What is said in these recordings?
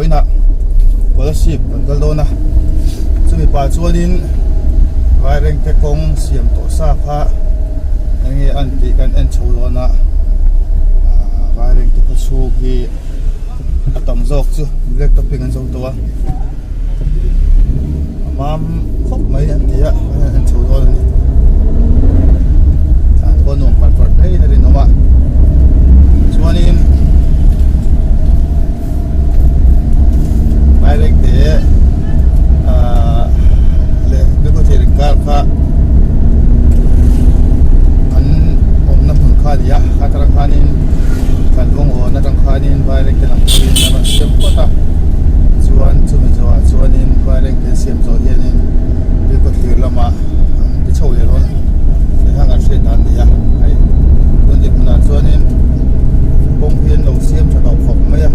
thối nè scholarship còn cái đó nè chúng mình bảo cho nên vài rèn cái công siam tổ sa pha anh ấy ăn thì anh chầu đó nè vài rèn cái số thì tầm dọc chứ black topping anh chầu đó mà không mấy anh thì anh chầu đó nè con nông phát phát đấy là đi nó mà cho nên vài rèn thì nếu có thể được cả anh ôm nắp hương khai đi à, khai thang khai nín, khai vong ở nắp hương khai nín vài rèn cái làm gì nè mà xem quá ta, chuan chuan nín vài rèn cái xem rồi vậy nín, nếu có thể làm mà cái châu này luôn, cái thằng ăn xuyên ăn đi à, hay, còn việc nào chuan nín, công viên đầu xem cho đầu học mấy à,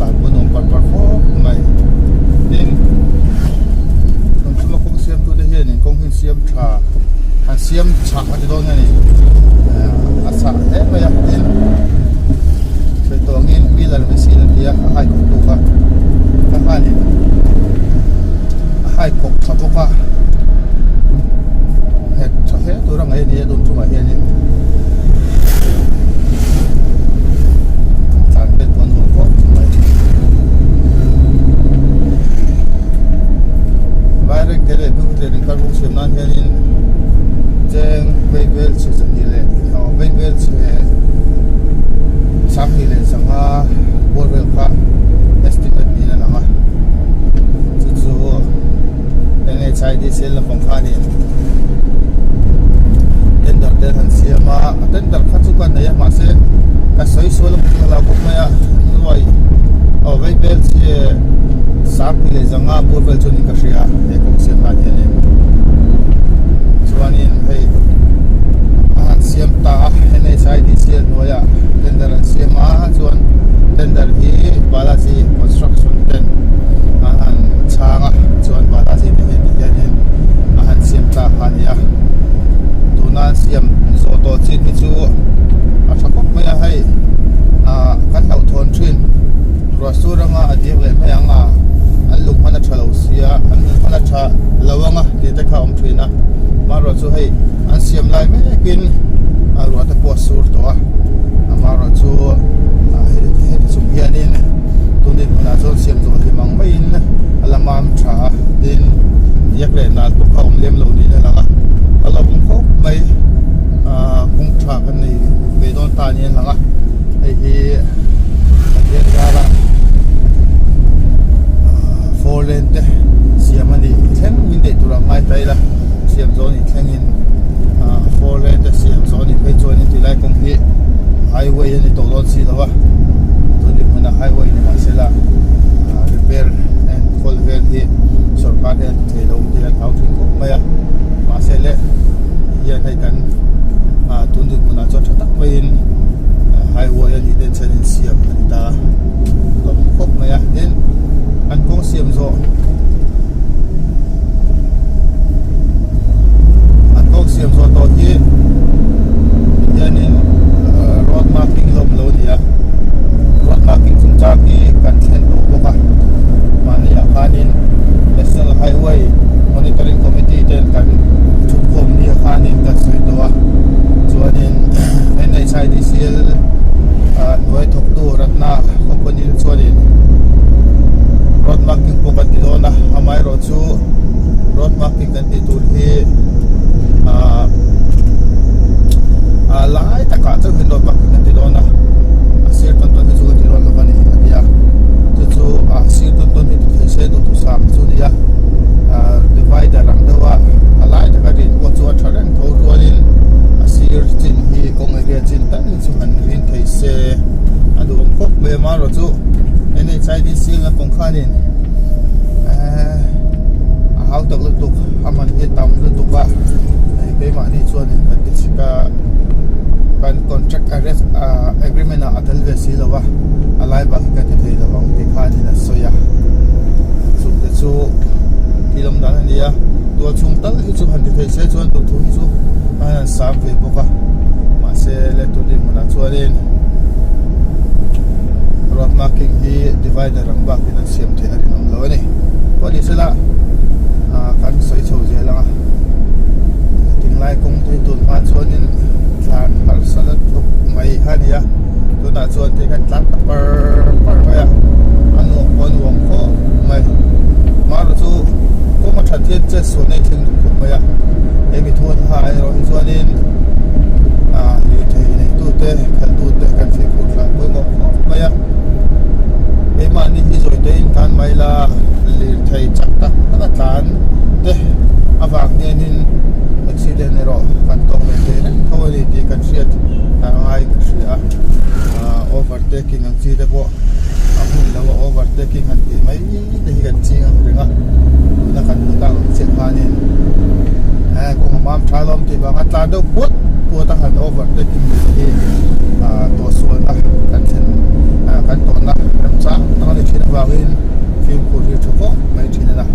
bạn muốn nông bật bật khó này, nín siam tu de hian in kong hin siam tha han siam chak a don ani asa he ma ya tin se to ngin bilal mesin dia ai ko tu ka ka ni ai ko ka to ka he cha he tu rang ai ni don tu ma hian ni tan pe ton don ko vài rèn cái này cũng để các vùng siam nan hiện trên ven sẽ dẫn đi lên, ven sẽ sáng đi lên sang ha, bồi về cả estimate đi lên nào, chú cái này chạy đi sẽ là phong khá đi, đến đợt đến hàng siam mà đến đợt khách du lịch này mà sẽ cái sấy số lượng là cũng mấy rồi, ở ven sẽ sáng đi lên sang ha, bồi về cho những cái gì à, để cũng siam nan hiện lên. Chuanin hei siam ta henei sai di sial noya tender siam chuan tender hi balaji construction ten changa chuan balaji me hianin siam ta hania tuna siam zo to chin hi chu a thapok mai hei kan lau thon thin rasuranga adiak le mai anga an luk mana thalo sia an mana tha lawanga ti ta kha om thina maro chu hei an siam lai me kin ro ta po sur to maro chu he chu hianin tunin na chu siam zo hi mang mai in alamam tha din yak le na to khom lem lo ni la la ala bung kho mai kung tha kan nei ve don ta ni la hei hi ya ra Fourlane te siam ani theng min de tura mai tai la siam zone ni thengin Fourlane te siam zone ni pe chon ni tilai kong hi highway ni to lot si lawa to ni mana highway ni ma sela repair and culvert hi sarkar he the lo ti la thau thin ko maya ma sele ya hai kan tun ni mana cho tha tak mai highway ni den chen siam ani ta ko khop maya den an kong siam zo an kong siam zo to hi yanin road marking lom lo dia road marking chung cha ki kan thlen to boka mani akhanin national highway monitoring committee ten kan thukom ni akhanin ka sui to chuanin nei sai di sil noi thok tu ratna company chuanin road marking po kan dilona amai ro chu road marking kan ti tur hi lai taka chu hin road marking kan dilona asir ton ton chu ti ron lo bani dia chu asir ton ton hi se do tu sam chu dia divider ram dawa lai taka rin ko chu tharan tho rolin asir chin hi kong area chin tan chu han rin thei se adu khop me ma ro chu ene chai di sil na kong khanin how to look to aman he tam lu to ba ke ma ni chuan in kan tisika kan contract arrest agreement atal ve silawa alai ba ka ti thei lawang ti khani na soya chu te chu tilom dan ania to chung tal hi chu han ti thei se chuan to thu chu an sam ve boka ma se le to di mona chuanin road marking hi divider rang bak in siam the ari nom lo ni ko ni sela kan soi chho je langa ting lai kong thei tun ma chonin tlan har salat thuk mai hania tu na chon te kan tlan par ya anu kon wong ko mai mar chu ko ma that thiet che so nei thing thuk mai ya emi thon hai ro chonin li thei nei tu te kan tu te kan fi pu tlan ko mo mai ya e ma ni hi zoi te in kan mai la li thei chak tak na tlan te avak ne nin accident ero kan tong me te ne thoi ti kan siat ai kria overtaking ang chi te po amun lawa overtaking han ti mai te hi kan ching ang ringa na kan utang che khanin ko mam thalom ti ba atla do put ta han overtaking hi to suan a kan chen kan to na kan cha ta ni thina wangin film ko ri thoko mai thina na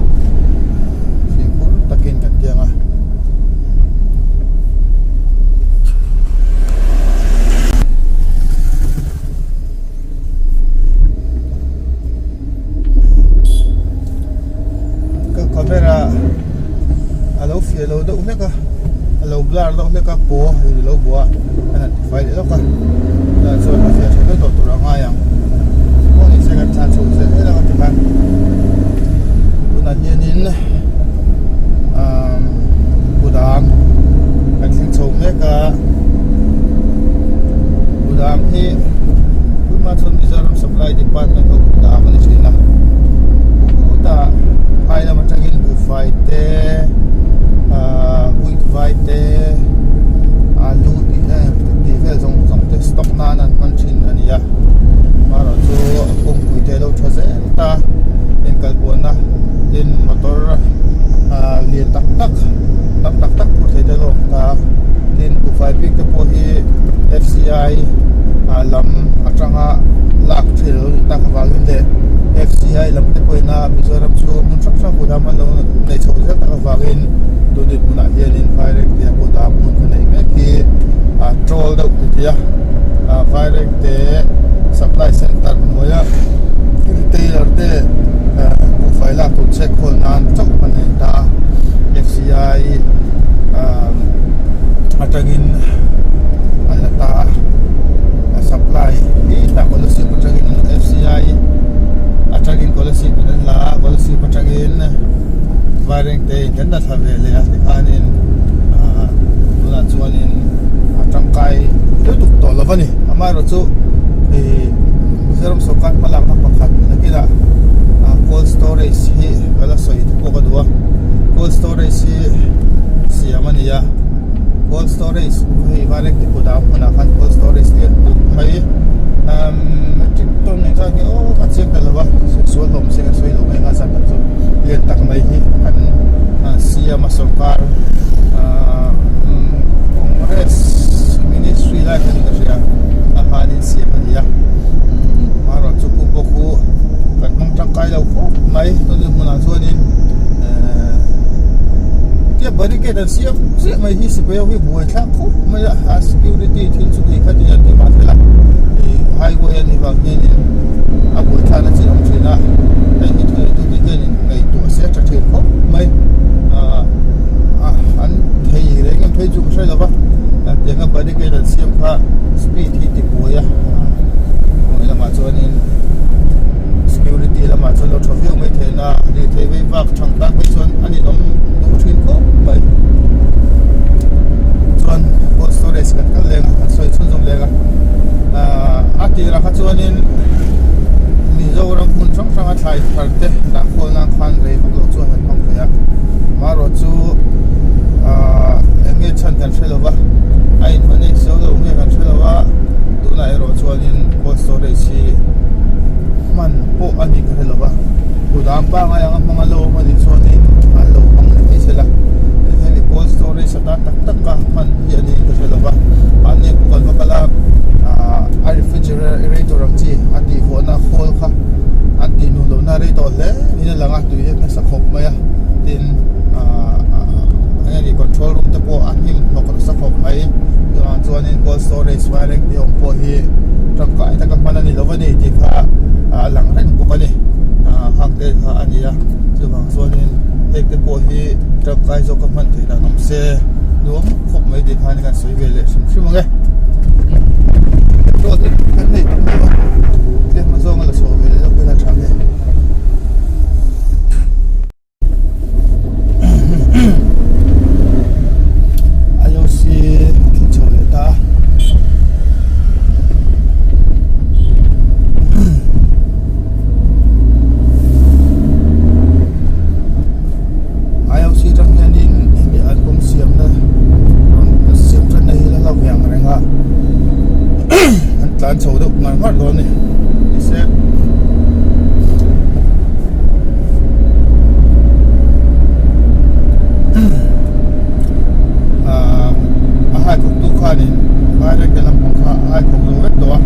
film ko takin kan tianga camera alo fi lo do me ka alo blur do me ka po lo bo ana file lo ka da so na fi se do to ra nga yang ko ni se ka cha chu se la ka ta una nin budam kan thing chou me ka budam hi kuma chon Mizoram supply department of budam ni sina uta hai la matangin bu fight wheat fight alu di vel zong te stock nan an man chin ania maro chu Kawngpui te lo thase ta in kalpona in motor lien tak pu te lo ta tin bu fight pick te po hi FCI lam atanga lak thil ta khawal in de FCI lam te poina Mizoram chu mun thak budam lo nei chho ja ta wangin do dit muna hianin fire te budam mun nei me ki troll do dia fire te supply center moya retailer te ku faila ku check hol nan chok panen ta FCI atagin alata supply ni ta ko lo si atagin FCI atagin policy la policy patagin varing te ganda thavele as dikhanin tuna chuanin atangkai tu to lovani amaro chu e Mizoram sokat malam pakhat nakila cold storage hi wala soi ko kadwa cold storage hi siamania cold storage hi varing te kodam na khan cold storage ni mai ton ni ta ke o ka chek dalawa so lom se ka soi lo mai nga sa ta so le tak mai hi kan siam masokar Congress ministry la kan ka sia ahanin siam ya maro chu ku poku kan mong tangkai lo ko mai to ni muna chuanin dia barricade dan siam mai hi sipayo hi buai thak ko mai security thil chu ni khati an ti ma thela highway ni bang ni abu thana chi om china ai ni thu tu ti ni ngai to se ta the ko mai an thei re ngam phei chu sai la ba ya nga barricade dan siam pha speed hi ti boya mai la ma chuanin security la ma chuan lo traffic mai thena ni thei vai vak thang tak mai chuan ani dom du thin ko mai chuan cold storage kan lenga kan soi chun jong lenga ati ra khachuanin Mizoram mun sang atlai pharte na khol na khan rei lo chu han hong ya maro chu enge chan kan thelawa ai mani so lo nge kan thelawa tu na ero chuanin cold storage hi man po ani ka thelawa budam pa nga yang mga lo mani chuanin lo pang ni sila heli cold storage sa tak ka man hi ani ka thelawa ani ko makala refrigerator ang chi ati ho na khol kha ati nu lo na re to le ni la nga tu ye na sa khop maya tin ani control room te po anim no ko sa khop mai chuanin cold storage wiring ti om po hi trak ka ita ka mana ni lo ni ti kha lang ren po ka trâu cái do các mình thì là nông xe đúng không mấy địa phương này sẽ về lại xem nghe rồi thì cái này cũng được thế mà do là số về là cái là chẳng này ayo si cho lại ta tan sầu được ngon quá luôn này đi xem hai cục tu khai này hai cái làm phong khai hai cục đồ vết đó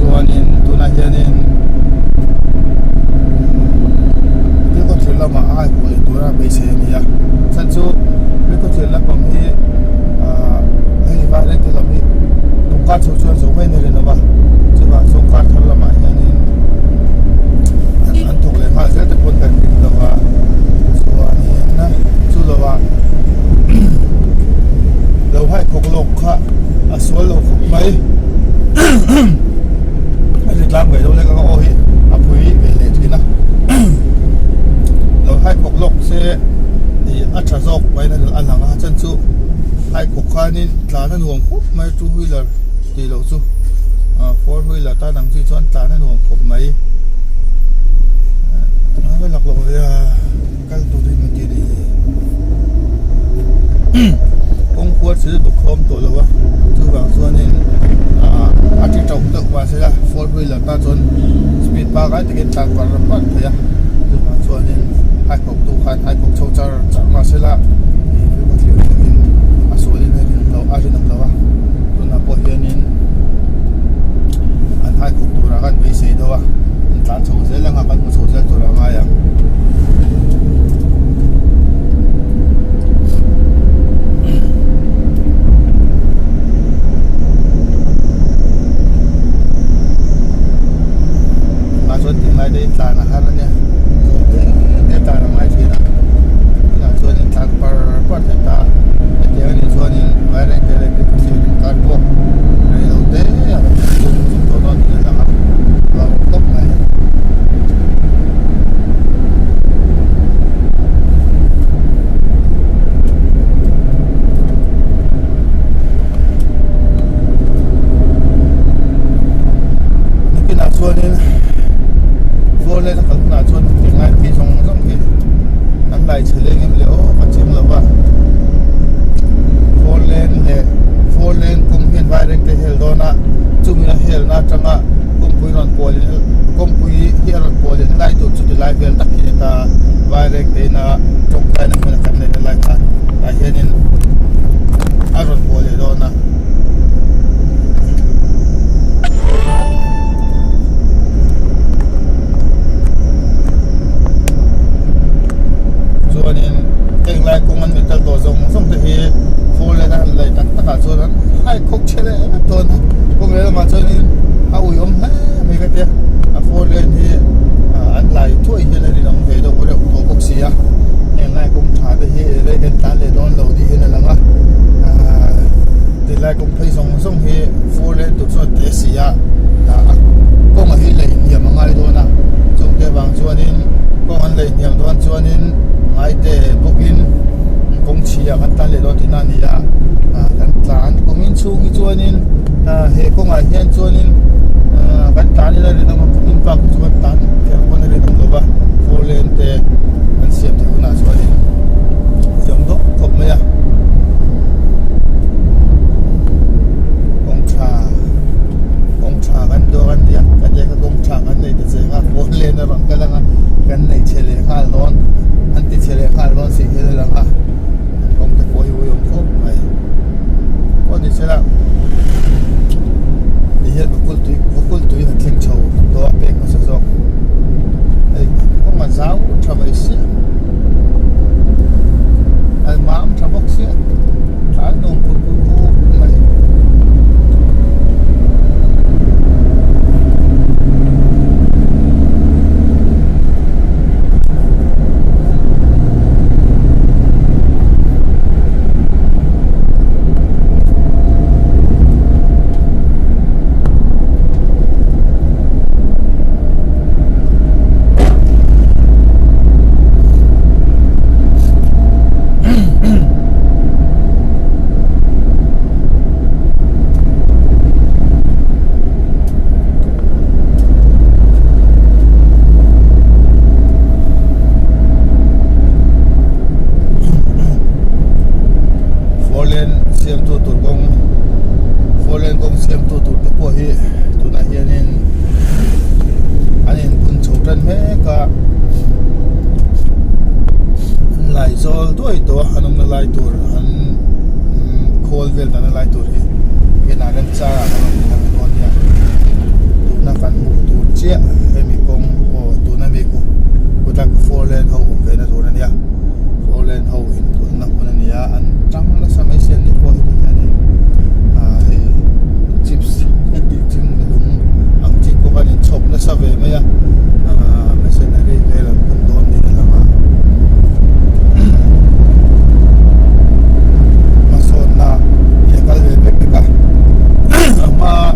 rồi nên tu này nên cái có thể là mà hai cục này tu ra bây giờ này à sản xuất cái có thể là bằng cái hay vài cái làm cái các chú chuyên số bên này là ba chứ mà số các thật là mạnh nên anh thuộc lên hai sẽ tập quân cần định là ba số anh na chú là ba đầu hai cục lộc ha số lộc mấy anh định làm vậy đâu lấy cái ô hi quý về lệ thì na đầu hai cục lộc sẽ thì ăn chả dọc vậy là ăn hàng chân chú hai cục khai nên là nó nguồn khúc mấy chú huy là thì lộ chú phối huy là ta đang di chuyển ta nó nuông cột mấy nó phải lọc lọc cái tụi thì mình chỉ đi công cuộc sử dụng không tụi là chú bảo cho nên chỉ trồng được và sẽ là phối huy là ta chuẩn speed ba cái thì cái tăng quan rất mạnh thế chú bảo cho nên hai cục tu hai cục châu char mà sẽ là thì phải có thể mình số lên này lâu trên năm lâu là bộ hiện nên anh hai cục tu ra cái bị gì đâu anh tan sầu sẽ là ngắt một số sẽ tu ra ngay à mà số tiền này đây ta là hai lần nha để ta là mai thì là số tiền ta per thì ta để anh số tiền vài lần cái cái cán bộ này đầu tiên chúng tôi nói là tốt này cái nào xuôi nên vô lên nó nào xuôi tiếng Anh thì trong cái năm này trở lên em liệu phát triển là vậy Fourlane cùng hiện vai rèn cái hell đó na chung là hell na changa Kawngpui ron Fourlane Kawngpui here ron Fourlane lại tụt chút lại về tắc hiện ta vai rèn cái na trong cái này mình cần này lại ta lại hiện nên ron Fourlane đó na cho nên cái lại cũng anh mình đồ dùng xong thì Fourlane lại tắc tắc cho nó hai khúc chhe này thôi có nghĩa là mà cho nên ui mấy cái kia Fourlane thì anh lại thuê như này thì nó về đâu có được tổ quốc xí à hiện nay cũng thả được hiện hiện tại để đón đầu đi hiện là ngã thì lại cũng thấy xong thì Fourlane tụt xuống để xí à có mà hiện lại nhiều mà ngay đó nè trong cái bằng cho nên có anh lại nhiều đó cho nên ngay để booking công chia kan tan le do tinani ya kan tlan komin chu gi chuanin he ko ngai hian chuanin kan tan le le dam in pak chuan tan ke ko ne le dam lo ba Fourlane te kan siam te na chuanin siam do khop me ya kong cha kan do kan ya kan ye ka kong cha kan nei te che nga Fourlane ron ka langa kan nei chele khal don an ti chele khal don si he langa công ty phối hợp用khốp này có thể sẽ là thì hiện có quân túi hình thiên châu đó bên của sử dụng đây có mà giáo cho vậy xí ai mám cho bốc trần mẹ cả lại rồi đuổi to anh ông là lại tour anh khol vel ta lại tour cái nào đang xa anh ông làm con nha tụi nó phản mù tụi chia hay mình công tụi nó mình cũng ta Fourlane hậu về là rồi nè nha Fourlane hậu hiện tụi nó cũng nè anh trắng nó sao mấy sen đi qua thì anh chips cái chim đúng ông chip của anh chụp nó sao về mấy mấy sen này về là cũng đón đi là mà son na ya cái về cái mà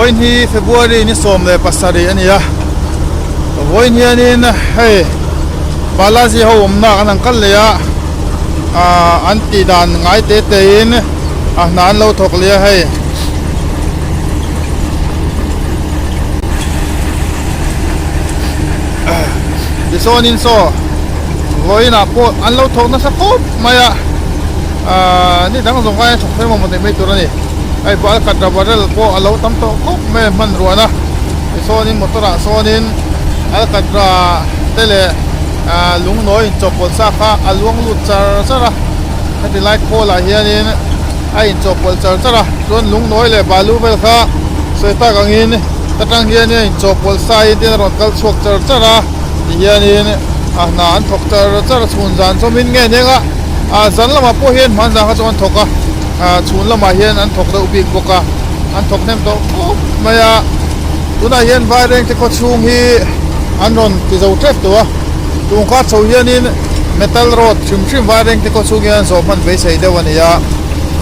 voin hi February ni som le pasari ania voin hi anin hey balaji ho umna kanang kal le ya anti dan ngai te te in nan lo thok le hey son in so voi na po an lo thok na sa ko maya ni dang zong kai thok phai mo mo mai tur ni ai bal kat da barrel po alo tam to ko me man ruana son in motora son in al kat ra tele lung noi chopol sa kha alung lut char chara hati lai ko la hianin ai chopol char chara ron lung noi le balu bel kha soita gangin tatang hianin chopol sa in tin ron kal chok char chara hianin na an thok char chun jan chomin nge nenga zan lama po hian man jang kha chon thoka chun lama hian an thok da ubik boka an thok nem to maya tuna hian vai reng te ko chung hi an ron ti zo trep to tung kha chho hianin metal rod chim vai reng te ko chung hian zo man be sei dewani ya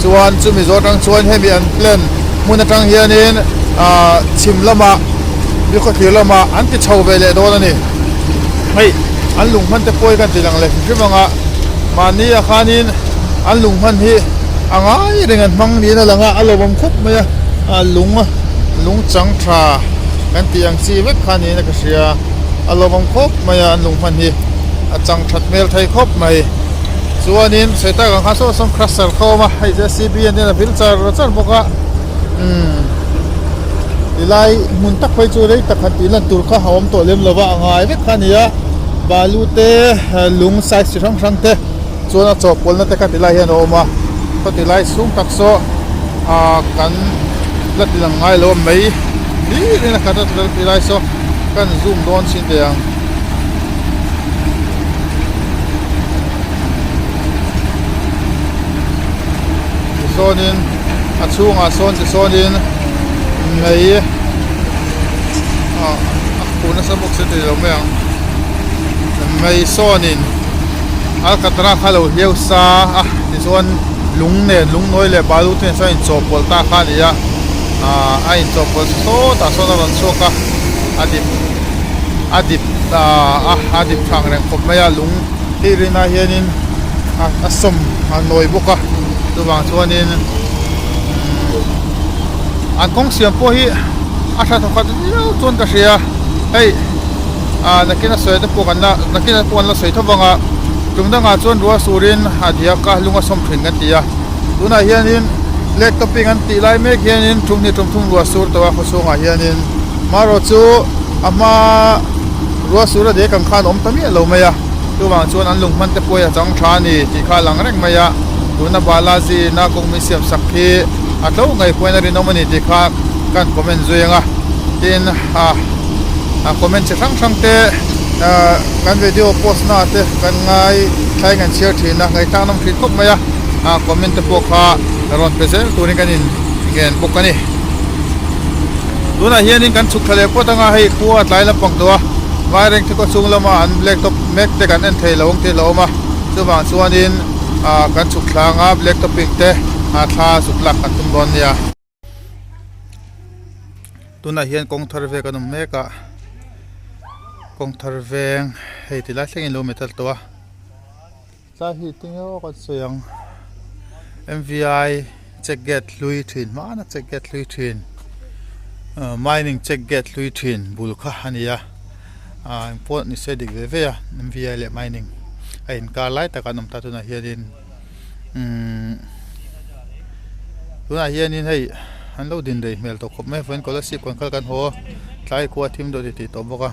chuan chumi zo tang chuan hemi an plan mun atang hianin chim lama bi kho thir lama an ti chho ve le do ani hey an lung man te poi kan tilang le rimanga mani a khanin an lung man hi angai ringan mang ni na langa alobam khop maya lung chang tha kan tiang chi vek khani na ka sia alobam khop maya an lung man hi a chang that mel thai khop mai chuanin seta ka kha so som crusher khoma hai je cb an na bil char boka ilai mun tak phai chu rei takhat ilan tur kha hawam to lem lova angai vek khania balute lung sai sirang sang te chona chopol na te ka tilai hian oma ko tilai sung takso kan latilang ngai lo mai ni na ka tilai so kan zoom don sin te ang sonin achunga son se sonin mai kuna sa box te lo me mai sonin alcatra khalo heu sa ni son lung noi le balu te sa in chopol ta khania in chopol so ta so na ron soka adip thang reng khop maya lung tirina hianin asom noi boka tu bang chuanin an kong siam po hi asha thokhat yo chon ka sia hey nakina soi te po kan nakina pon la soi thawanga tungdanga chon ruwa surin hadia ka lunga som thing kan tia tuna hianin lek topping an ti lai mek hianin thumni thum ruwa sur tawa khosonga hianin maro chu ama ruwa sura de kan khan om tami lo maya tu wang chon an lung man te poya chang thani ti kha lang rek maya tuna balaji na kong mi siam sakhi atlo ngai poina ri nomani ti kha kan comment zuenga tin comment che sang te kan video post na te kan ngai thai kan share thina ngai ta nam thit kop maya comment te po kha ron present turin kan in gen bokani tuna hianin kan chuk thale potanga hei khuwa tlai la pang towa vaireng te ko chunglama an black top mek te kan en thei lawng te lawma chuwang chuanin kan chuk thlanga black top pink te thla suklak kan tum don nia tuna hian kong thar ve kanum meka kong thar veng hei ti la thlengin lo metal towa cha hi tingo ka soyang mvi check get lui thin mana check get lui thin mining check get lui thin bul kha ania import ni se dik ve ya mvi le mining ain ka lai ta kanum ta tuna hianin tuna hianin hei an lo din dei mel to khop me phone scholarship kon khal kan ho tlai ko thim do ti to boka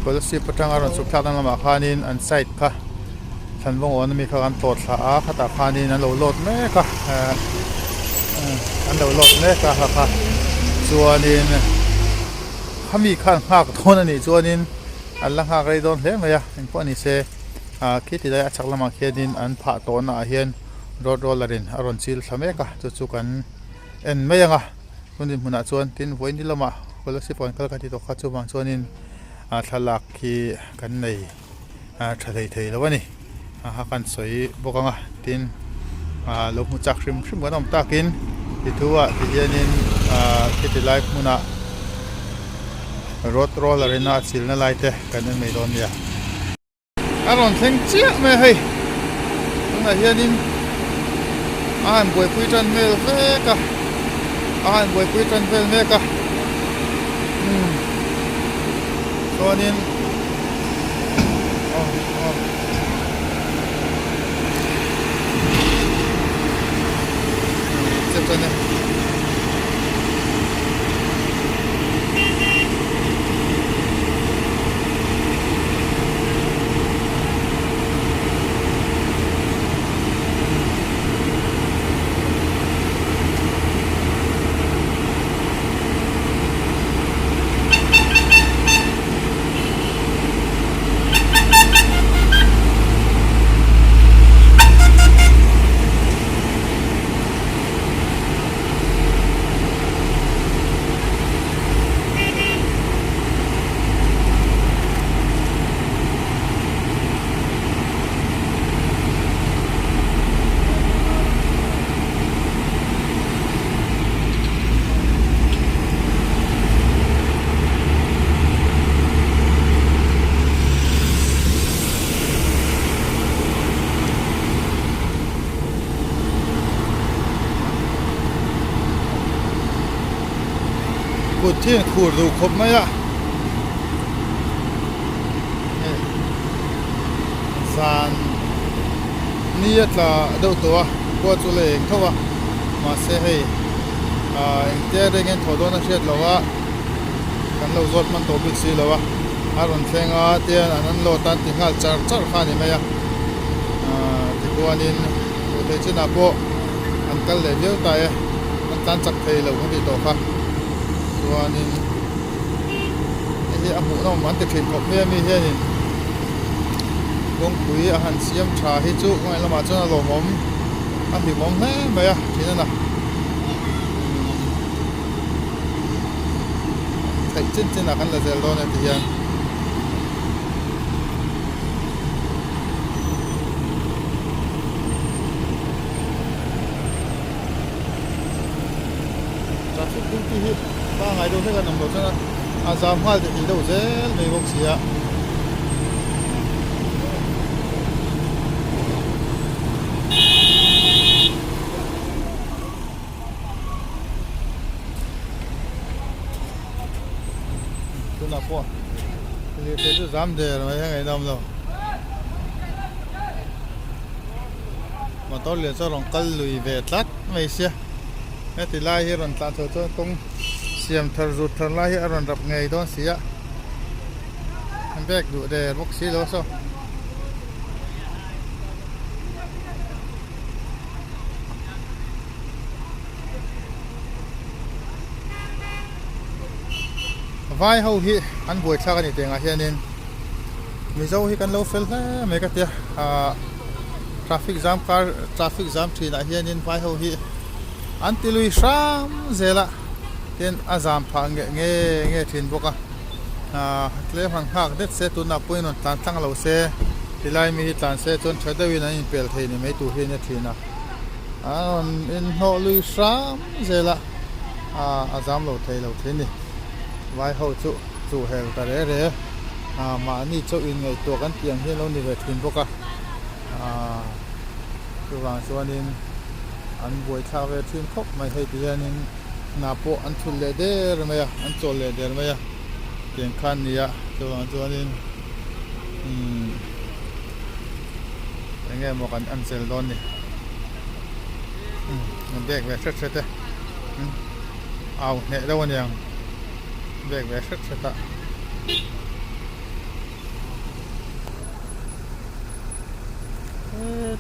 scholarship patang aron sukthak na ma khanin an site kha thanwong on mi kha kan tot thla a khata khanin an lo lot me ka an lo lot me ka kha chuanin khami khan hak thon ani chuanin an la ha gai don hle maya in po ni se khiti dai achak lama khianin an pha to na hian road rollerin aron chil thlame ka chu kan en mayanga kunin huna chuan tin voin ni lama scholarship on kal ka ti to kha chu bang chuanin thalak khi kan nei thalei thei lawani ha kan soi bokanga tin lục một chắc sim sim cái nòng takin thì thua thì hiện in cái life muna road roller in chil na lai te kan mai don ya aron theng chia me hei na hiện in an buổi cuối trần mel ve ka an buổi cuối trần vel me ka cho nên tiếp chân nàyขุดที่ขุดดูครบไหมล่ะสารนี่ละเดาตัวก็จุเลยเท่าว่ามาเสียให้เจ้าได้เงินถอดนั่นเช็ดแล้วว่ากันเราจดมันตัวบิ๊กซีแล้วว่าอารมณ์เฟงเตี้ยนั้นโลตันติงาจัดข้านี่ไหมอ่ะที่กวนนินอุทัยชินาโปอันกันเลยเยอะตายอันตันจักเทเราคนที่โตค่ะตัวนี้ไอ้ที่อาบุน้องมันติดถิ่นกับเมียมีเฮียนี่กงปุ๋ยอาหารเสียมชาฮิจุไงละมาจนอารมณ์ผมอันที่มองแน่ไหมอ่ะที่นั่นน่ะไอ้จิ้นจิ้นกันละเซลโลเนี่ยที่ยังจัดสุดที่บ้างไงดูไม่กันหนุ่มๆใช่ไหมอาซามว่าจะอีดูเซ่ไม่บอกเสียตัวนับว่าเรียกจะจำเดือนมายังไงน้ำเรามาต้นเรียนจะลองกัลลุยเวทัดไม่เสียแม้ที่ไล่ให้รันตาเธอตรงเสียมทารุทาไล่ให้รันรับไงต้องเสียมันแบกดูเดร์บอกสีแล้วซะไว้เขาฮิอันบวยชากันอีกเดียงอาเฮียนินมีเจ้าฮิกันโลฟิลนะไม่ก็เดียtraffic jam ที่อาเฮียนินไว้เขาฮิอันที่ลุยซ้ำเจละเต็นอาจารย์พังเงี้ยทิ้งบอกว่าเลี้ยงหักเด็ดเสตุนับปุ่ยนนตันตั้งเราเสที่ไล่มีตันเสจนใช้ได้วินัยเปลี่ยนทีนี่ไม่ตัวเฮียเนี่ยทิ้งนะอินโฮลุยซ้ำเจละอาจารย์เราทิ้งนี่ไว้เขาจู่เฮลแต่เรื่อยมานี่เจ้าอินไงตัวกันเตียงที่เรานี่เวทิ้งบอกว่าคือวางส่วนนี้อันบวยชาเวทีมครบไม่ให้เดียนินนาโปอันทุลเลเดอร์ไหมอ่ะอันโจลเลเดอร์ไหมอ่ะเกียงขันนี่อ่ะตัวนี้ยังไงบอกกันอันเซลดอนนี่มันเบรกแบบเช็ดเอาเนี่ยแล้ววันยังเบรกแบบเช็ดอ่ะ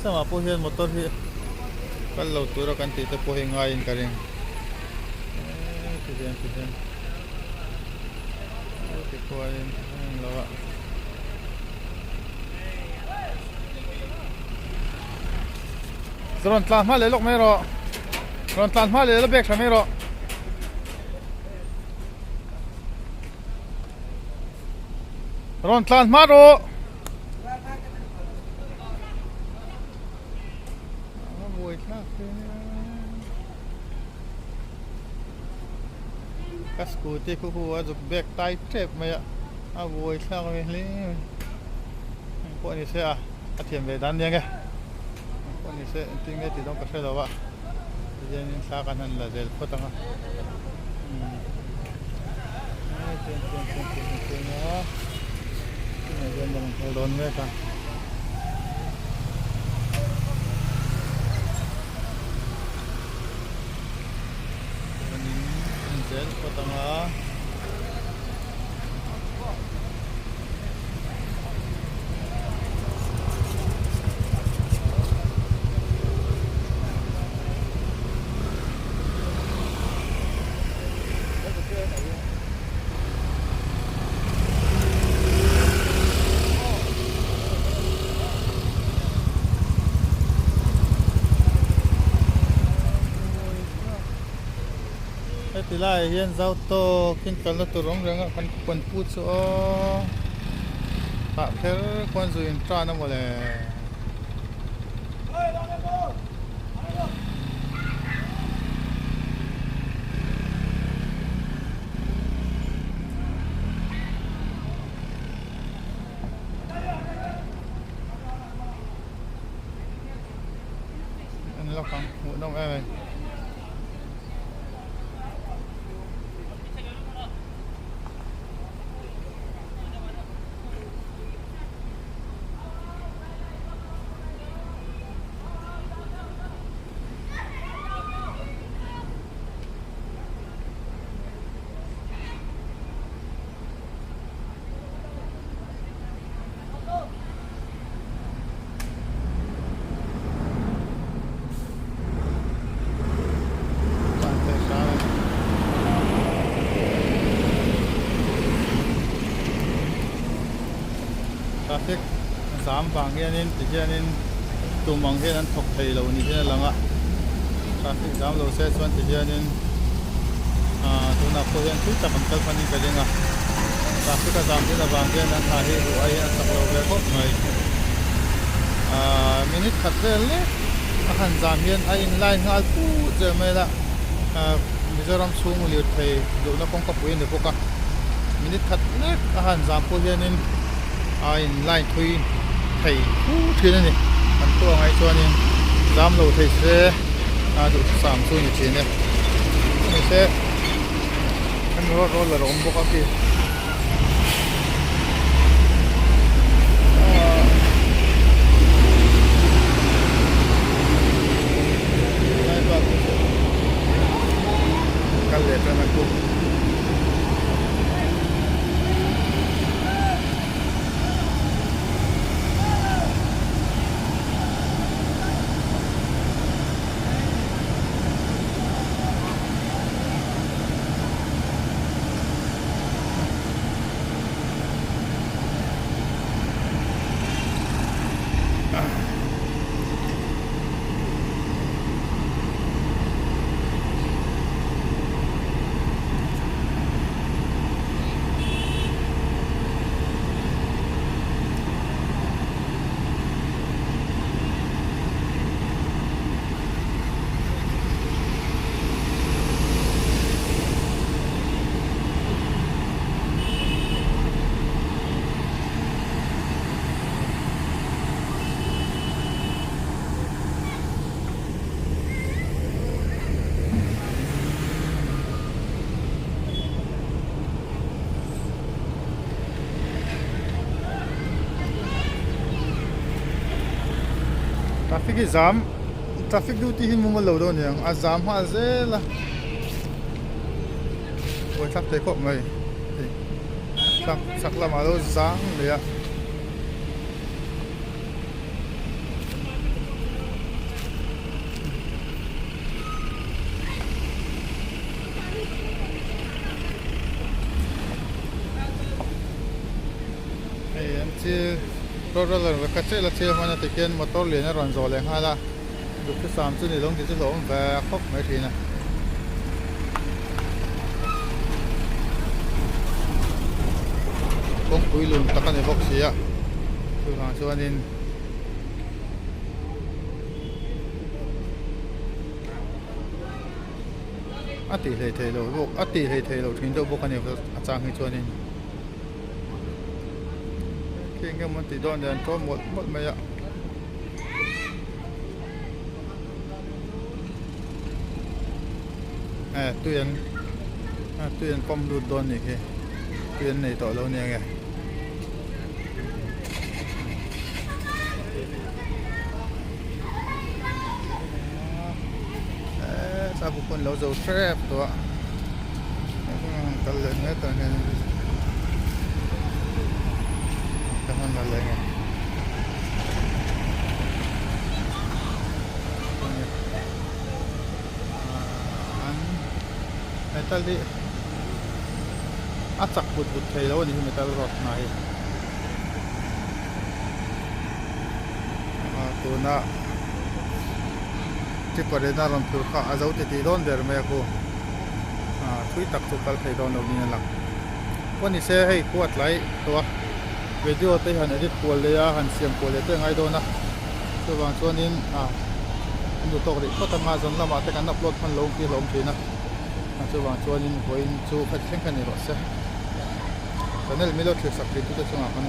ถ้ามาพูดเรื่องมอเตอร์ที่กันเราตัวเรากันติดตัวเองง่ายอินกันเองที่เดินติดตัวเองเราอะรอนตามมาเลยลูกไม่รอรอนตามมาเลยแล้วเบรกทำไม่รอรอนตามมาดูบุยท่า cái scooty khu khu dục bẹc tay trẹp mày à vui sao mày lấy con này sẽ à thiểm về đan đi nghe con này sẽ tiếng nghe thì đâu có sai đâu ạ bây giờ nên xa cái này là dễ phát tăng à tiền nó cái này dân mình phải đồn nghe cả dễ phát tăng à thì lại hiện giao tô kinh cần là tổ rong răng kan quan put so ta pher quan zu in tra na mole anh lo không ngủ đông em traffic giảm vàng kia nên thì kia nên tụm bằng kia nên thọc thầy lâu như thế là ngã traffic giảm lâu xe xuân thì kia nên tụi nào có hiện chút chậm bằng cách phân đi cái gì ngã traffic cái giảm kia là vàng kia nên thà hi rồi ai sắp lâu về khóc này minute khát về lên akan giảm hiện ai in line nghal pu giờ mấy là Mizoram sung liệt thầy đủ nó không có quyền được cả minute khát lên akan giảm pu hiện nên in line thui thầy pu thế này anh tôi ngay cho nên giảm lâu thầy sẽ đủ giảm số như thế này mình sẽ anh rót là rộng bốc kia cái lệ ra nó cũng traffic jam traffic duty hin mong lâu đâu nhỉ jam hoa dễ là ôi chắc thấy khổ mày chắc là mà đâu sáng đấy ạ em chưa rồi rồi cái chế là chế hoa nhà tiền motor liền nó ròn rò liền ha là được cái sàm trên này lông thì cái lỗ và khóc mấy thì này Kawngpui luôn ta cái này bốc xí ạ từ hàng cho nên ati hei thei lo bok ati hei thei lo thin do bok ani achang hi chuanin kenge mon ti don den to mot maya tuyen pom lut don ni ke tuyen nei to lo ne nge sa bu kon lo zo trap to kal le ne ta ne ta han la le nge metal di acak but thei lo ni metal rot nai tu na ti pare na ron tur kha azau ti don der me ko thui tak tu kal thei don lo ni lang poni se hei kuat lai to video te han edit pol le ya han siam pol le te ngai do na tu wang chuanin ndu tok ri ko ta ma zon lama te kan upload phan lo ki lom thina chu wang chuanin voin chu khat thleng kan ni ro se channel mi lo thli sak ri tu te chunga kan